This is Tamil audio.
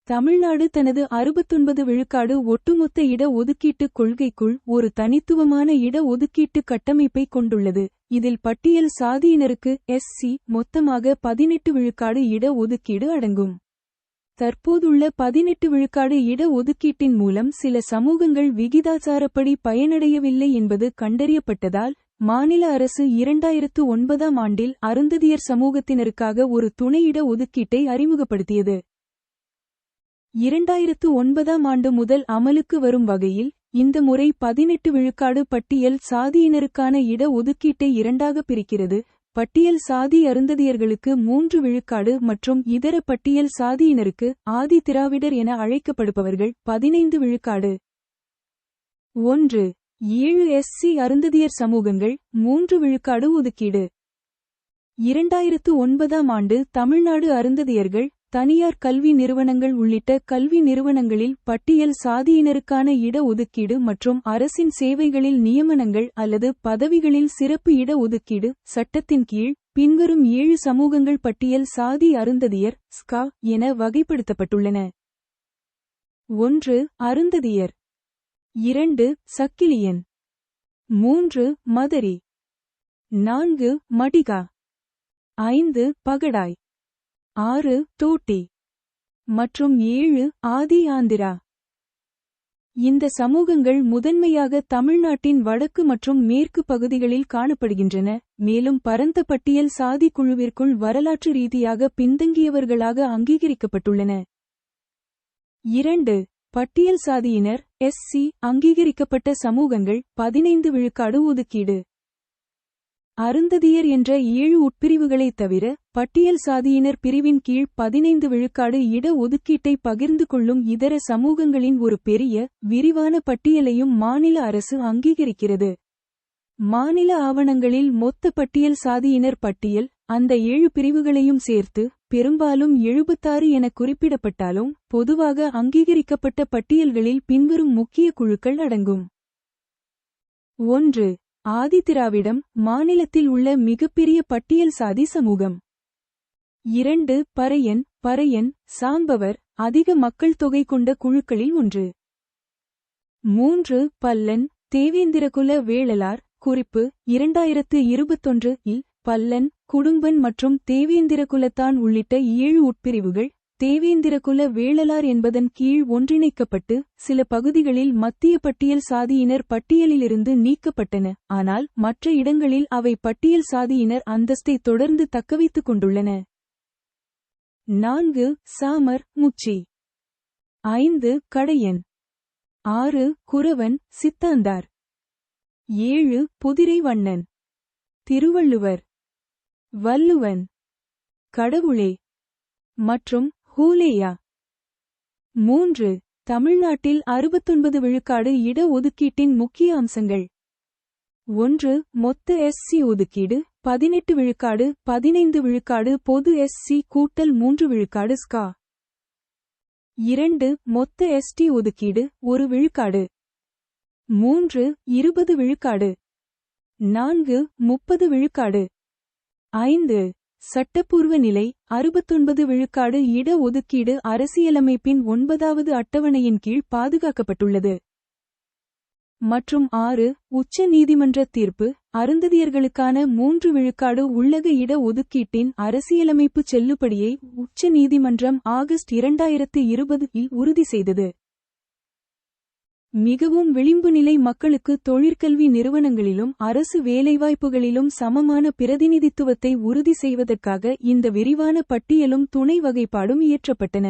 தமிழ்நாடு தனது 69 விழுக்காடு ஒட்டுமொத்த இட ஒதுக்கீட்டுக் கொள்கைக்குள் ஒரு தனித்துவமான இட ஒதுக்கீட்டு கட்டமைப்பை கொண்டுள்ளது. இதில் பட்டியல் சாதியினருக்கு SC மொத்தமாக 18 விழுக்காடு இட ஒதுக்கீடு அடங்கும். தற்போதுள்ள 18 விழுக்காடு இட ஒதுக்கீட்டின் மூலம் சில சமூகங்கள் விகிதாசாரப்படி பயனடையவில்லை என்பது கண்டறியப்பட்டதால் மாநில அரசு 2009ஆம் ஆண்டில் அருந்ததியர் சமூகத்தினருக்காக ஒரு துணை இட ஒதுக்கீட்டை அறிமுகப்படுத்தியது. 2009ஆம் ஆண்டு முதல் அமலுக்கு வரும் வகையில் இந்த முறை 18 விழுக்காடு பட்டியல் சாதியினருக்கான இட ஒதுக்கீட்டை இரண்டாக பிரிக்கிறது. பட்டியல் சாதி அருந்ததியர்களுக்கு 3 விழுக்காடு மற்றும் இதர பட்டியல் சாதியினருக்கு ஆதி திராவிடர் என அழைக்கப்படுபவர்கள் 15 விழுக்காடு. 7 SC அருந்ததியர் சமூகங்கள் 3 விழுக்காடு ஒதுக்கீடு. 2009ஆம் ஆண்டு தமிழ்நாடு அருந்ததியர்கள் தனியார் கல்வி நிறுவனங்கள் உள்ளிட்ட கல்வி நிறுவனங்களில் பட்டியல் சாதியினருக்கான இட ஒதுக்கீடு மற்றும் அரசின் சேவைகளில் நியமனங்கள் அல்லது பதவிகளில் சிறப்பு இட ஒதுக்கீடு சட்டத்தின் கீழ் பின்வரும் 7 சமூகங்கள் பட்டியல் சாதி அருந்ததியர் SCA என வகைப்படுத்தப்பட்டுள்ளன. 1. அருந்ததியர். 2. சக்கிலியன். 3. மதரி. 4. மடிகா. 5. பகடாய். 6. தோட்டி மற்றும் 7. ஆதி ஆந்திரா. இந்த சமூகங்கள் முதன்மையாக தமிழ்நாட்டின் வடக்கு மற்றும் மேற்கு பகுதிகளில் காணப்படுகின்றன, மேலும் பரந்த பட்டியல் சாதி குழுவிற்குள் வரலாற்று ரீதியாக பின்தங்கியவர்களாக அங்கீகரிக்கப்பட்டுள்ளன. 2. பட்டியல் சாதியினர் SC அங்கீகரிக்கப்பட்ட சமூகங்கள் 15 விழுக்காடு ஒதுக்கீடு. அருந்ததியர் என்ற 7 உட்பிரிவுகளைத் தவிர பட்டியல் சாதியினர் பிரிவின் கீழ் 15 விழுக்காடு இட ஒதுக்கீட்டை பகிர்ந்து கொள்ளும் இதர சமூகங்களின் ஒரு பெரிய, விரிவான பட்டியலையும் மாநில அரசு அங்கீகரிக்கிறது. மாநில ஆவணங்களில் மொத்த பட்டியல் சாதியினர் பட்டியல் அந்த 7 பிரிவுகளையும் சேர்த்து பெரும்பாலும் 76 என குறிப்பிடப்பட்டாலும் பொதுவாக அங்கீகரிக்கப்பட்ட பட்டியல்களில் பின்வரும் முக்கிய குழுக்கள் அடங்கும். 1. ஆதி திராவிடம் மாநிலத்தில் உள்ள மிகப்பெரிய பட்டியல் சாதி சமூகம். 2. பறையன் சாம்பவர் அதிக மக்கள் தொகை கொண்ட குழுக்களில் ஒன்று. 3. பல்லன் தேவேந்திரகுல வேளாளர் குறிப்பு 2021 இல் பல்லன் குடும்பன் மற்றும் தேவேந்திரகுலத்தான் உள்ளிட்ட 7 உட்பிரிவுகள் தேவேந்திரகுல வேளாளர் என்பதன் கீழ் ஒன்றிணைக்கப்பட்டு சில பகுதிகளில் மத்திய பட்டியல் சாதியினர் பட்டியலிலிருந்து நீக்கப்பட்டன, ஆனால் மற்ற இடங்களில் அவை பட்டியல் சாதியினர் அந்தஸ்தை தொடர்ந்து தக்கவைத்துக் கொண்டுள்ளன. 4. சாமர் முச்சி. 5. கடையன். 6. குரவன் சித்தாந்தார். 7. புதிரை வண்ணன். திருவள்ளுவர். வள்ளுவன். கடவுளே மற்றும் ஹூலேயா. 3. தமிழ்நாட்டில் 69 விழுக்காடு இட ஒதுக்கீட்டின் முக்கிய அம்சங்கள். 1. மொத்த SC ஒதுக்கீடு 18 விழுக்காடு 15 விழுக்காடு பொது SC கூட்டல் 3 விழுக்காடு SCA. 2. மொத்த ST ஒதுக்கீடு 1 விழுக்காடு. 3. 20 விழுக்காடு. 4. 30 விழுக்காடு. 5. சட்டப்பூர்வ நிலை 69 விழுக்காடு இட ஒதுக்கீடு அரசியலமைப்பின் 9வது அட்டவணையின் கீழ் பாதுகாக்கப்பட்டுள்ளது. மற்றும் 6. உச்ச நீதிமன்ற தீர்ப்பு அருந்ததியர்களுக்கான 3 விழுக்காடு உள்ளக இட ஒதுக்கீட்டின் அரசியலமைப்பு செல்லுபடியை உச்ச நீதிமன்றம் ஆகஸ்ட் 2020 இல் உறுதி செய்தது. மிகவும் விளிம்பு நிலை மக்களுக்கு தொழிற்கல்வி நிறுவனங்களிலும் அரசு வேலைவாய்ப்புகளிலும் சமமான பிரதிநிதித்துவத்தை உறுதி செய்வதற்காக இந்த விரிவான பட்டியலும் துணை வகைப்பாடும் இயற்றப்பட்டன.